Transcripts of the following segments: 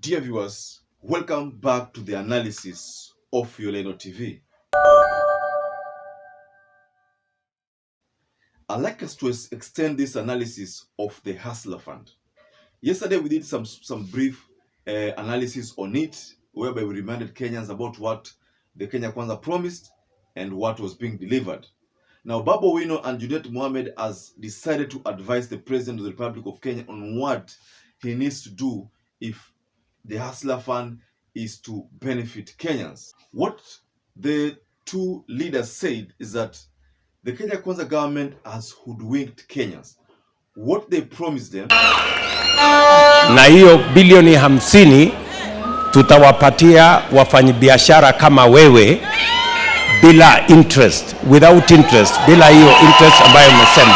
Dear viewers, welcome back to the analysis of Yoleno TV. I'd like us to extend this analysis of the Hustler Fund. Yesterday we did some brief analysis on it, whereby we reminded Kenyans about what the Kenya Kwanza promised and what was being delivered. Now, BABU OWINO and Junet Mohammed has decided to advise the President of the Republic of Kenya on what he needs to do if the Hustler Fund is to benefit Kenyans. What the two leaders said is that the Kenya Kwanza government has hoodwinked Kenyans. What they promised them, na hiyo bilioni 50 tutawapatia wafanyabiashara kama wewe bila interest, without interest, bila hiyo interest ambayo umesema.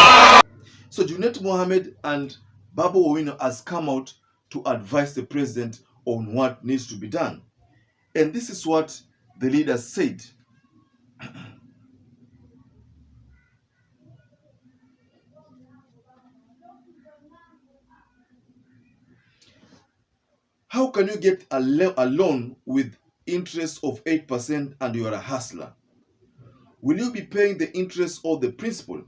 So Junet Mohammed and BABU OWINO has come out to advise the president on what needs to be done. And this is what the leaders said. How can you get a loan with interest of 8% and you are a hustler? Will you be paying the interest or the principal?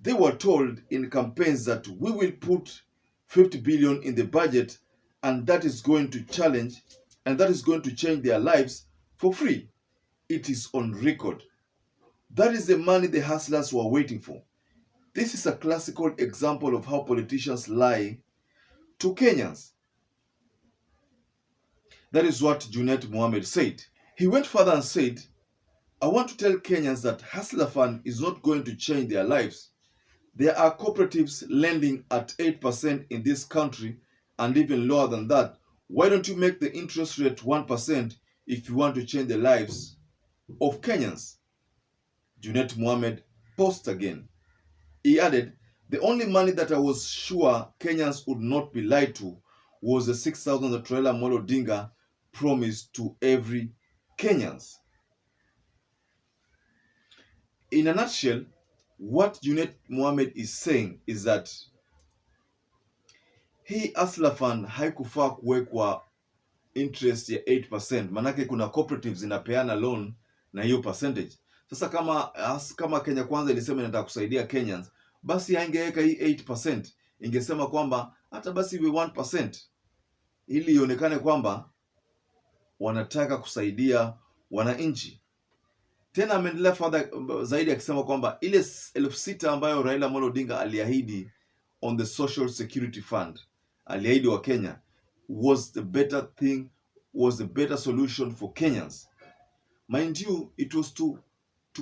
They were told in campaigns that we will put 50 billion in the budget and that is going to change their lives for free. It is on record. That is the money the hustlers were waiting for. This is a classical example of how politicians lie to Kenyans. That is what Junet Mohammed said. He went further and said, I want to tell Kenyans that Hustler Fund is not going to change their lives. There are cooperatives lending at 8% in this country and even lower than that. Why don't you make the interest rate 1% if you want to change the lives of Kenyans? Junet Mohammed paused again. He added, the only money that I was sure Kenyans would not be lied to was the 6,000 that Raila Amolo Odinga promised to every Kenyans. In a nutshell, what Junet Mohammed is saying is that hii Hustler Fund haikufaa kuwekwa interest ya 8%, manake kuna cooperatives zinapeana loan na hiyo percentage. Sasa kama Kenya Kwanza ilisema inataka kusaidia Kenyans, basi haingeweka hii 8%, ingesema kwamba hata basi iwe 1%, ili ionekane kwamba wanataka kusaidia wananchi. Tena ameendelea zaidi akisema kwamba ile 6,000 ambayo Raila Amolo Odinga aliahidi on the Social Security Fund, aliahidi wa Kenya, was the better solution for Kenyans. Mind you, it was to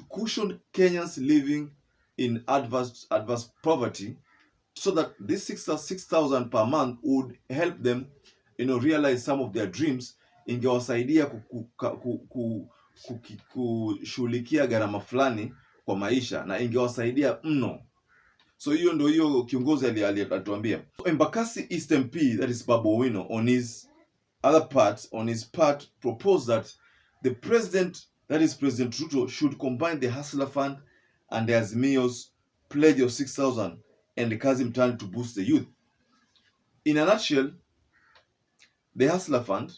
cushion Kenyans living in adverse poverty, so that this 6,000 per month would help them, realize some of their dreams. Ingewasaidia kushughulikia gharama fulani kwa maisha na ingewasaidia mno. So hiyo kiongozi alituambia. So Embakasi East MP, that is BABU OWINO, on his part proposed that the president, that is President Ruto, should combine the Hustler Fund and the Azimio's pledge of 6,000 and the Kazi Mtaani to boost the youth. In a nutshell, the Hustler Fund,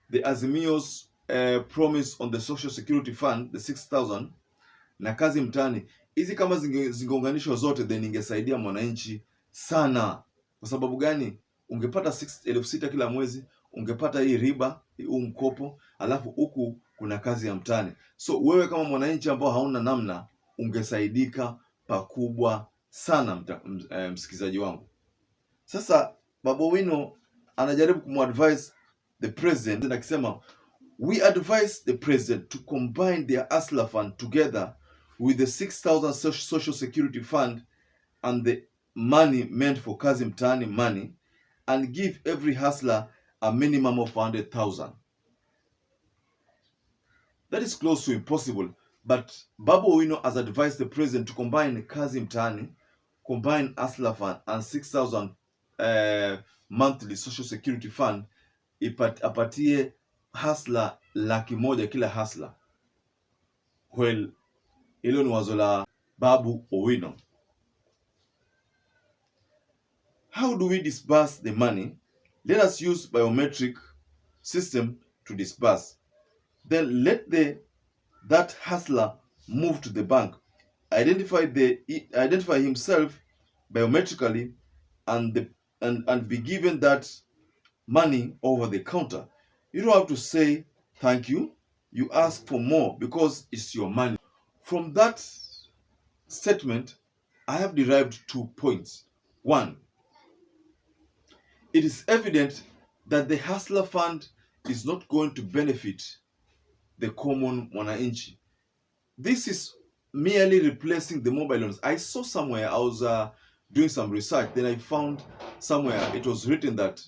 the Azimio's promise on the Social Security Fund, the 6,000, na Kazi Mtaani, hizi kama zingeunganishwa zote, then ingesaidia mwananchi sana. Kwa sababu gani? Ungepata 6,000 kila mwezi, ungepata hii riba, huu mkopo, alafu huku kuna kazi ya mtaani. So wewe kama mwananchi ambao hauna namna, ungesaidika pakubwa sana, msikizaji wangu. Sasa BABU OWINO anajaribu kumadvise the president akisema, we advise the president to combine their Hustler Fund together with the 6,000 Social Security Fund and the money meant for Kazi Mtaani money, and give every hustler a minimum of 100,000. That is close to impossible, but BABU OWINO has advised the president to combine Kazi Mtaani, combine Hustler Fund and 6,000 monthly Social Security Fund, apatie hustler 100,000 kila hustler. Well, hilo ni wazo la BABU OWINO. How do we disburse the money? Let us use biometric system to disburse. Then let that hustler move to the bank, identify himself biometrically, and be given that money over the counter. You don't have to say thank you. You ask for more because it's your money. From that statement, I have derived 2 points. One, it is evident that the hustler fund is not going to benefit the common mwananchi. This is merely replacing the mobile loans. I saw somewhere, I was doing some research, then I found somewhere it was written that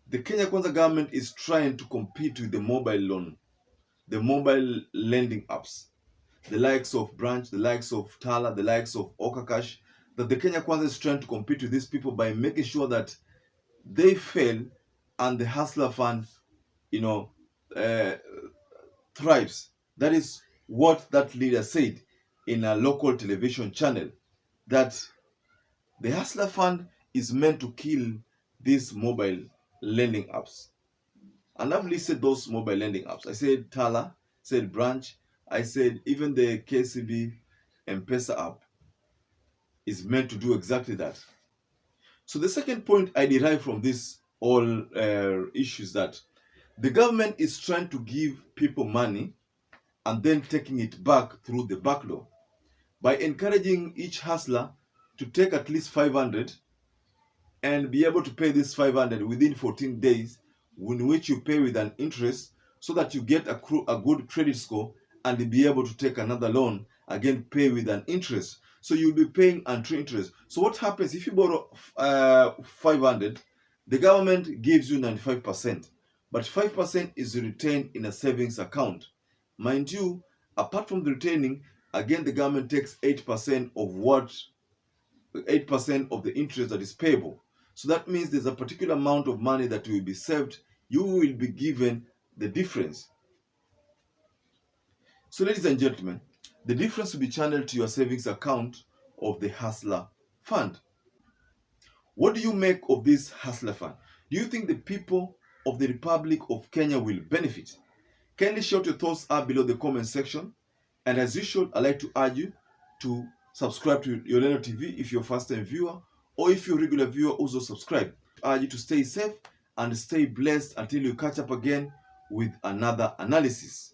the Kenya Kwanza government is trying to compete with the mobile loan, the mobile lending apps, the likes of Branch, the likes of Tala, the likes of Okakash, that the Kenya Kwanza is trying to compete with these people by making sure that they fail and the hustler fund, thrives. That is what that leader said in a local television channel, that the hustler fund is meant to kill these mobile lending apps. And I've listed those mobile lending apps. I said Tala, said Branch, I said even the KCB M-Pesa app is meant to do exactly that. So the second point I derive from this all issues that the government is trying to give people money and then taking it back through the back door by encouraging each hustler to take at least 500 and be able to pay this 500 within 14 days, in which you pay with an interest, so that you get a good credit score and be able to take another loan, again pay with an interest. So you'll be paying untrue interest. So what happens if you borrow 500, the government gives you 95%, but 5% is retained in a savings account. Mind you, apart from the retaining, again the government takes 8% of the interest that is payable. So that means there's a particular amount of money that will be saved. You will be given the difference. So ladies and gentlemen, the difference will be channeled to your savings account of the hustler fund. What do you make of this hustler fund? Do you think the people of the Republic of Kenya will benefit? Kindly shout your thoughts up below the comment section. And as usual, I'd like to urge you to subscribe to Yoleno TV if you're a first-time viewer, or if you're a regular viewer, also subscribe. I urge you to stay safe and stay blessed until you catch up again with another analysis.